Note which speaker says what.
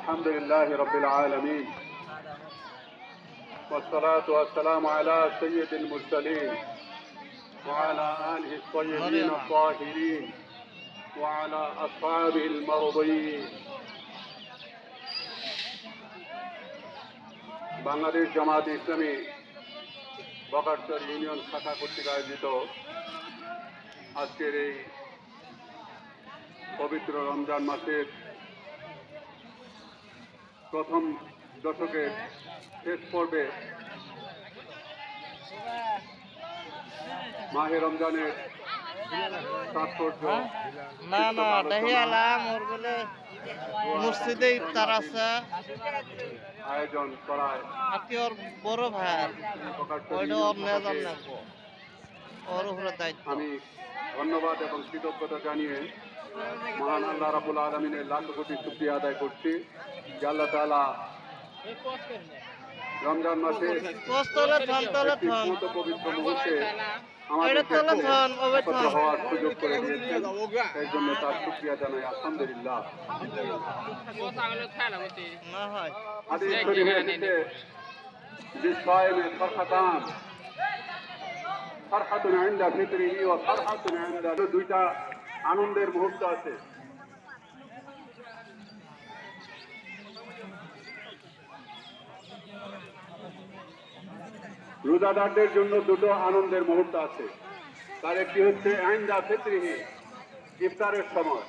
Speaker 1: الحمد لله رب العالمين والصلاة والسلام على سيد المرسلين وعلى آله الطيبين الطاهرين وعلى أصحابه المرضيين Bangladesh Jamaat Islami বকারচর union শাখা কর্তৃক আয়োজিত আজকের এই পবিত্র রমজান মাসের প্রথম দশকের শেষ পর্বে মাহে রমজানের তাৎপর্য
Speaker 2: মসজিদে ইফতার আছে
Speaker 1: আয়োজন করায়
Speaker 2: আত্মীয়র বড় ভাই
Speaker 1: আমি ধন্যবাদ এবং কৃতজ্ঞতা জানিয়ে মহান আল্লাহ রাব্বুল আলামিনের লাখ কোটি শুকরিয়া আদায় করছি যে আল্লাহ তাআলা রমজান মাসে পবিত্র মুহূর্তে আমাদের হওয়ার সুযোগ করে দিয়েছেন এই জন্য তার শুকরিয়া জানাই আলহামদুলিল্লাহ। হাদিস শরীফে এসেছে বিসসাইমে ফারহাতান ফারহাতুন ইনদা ফিতরিহি ওয়া ফারহাতুন ইনদা, দুইটা আনন্দের মুহূর্ত আছে। রোজাদারদের জন্য দুটো আনন্দের মুহূর্ত আছে। তার একটি হচ্ছে ইনদা ফিতরিহি, ইফতারের সময়,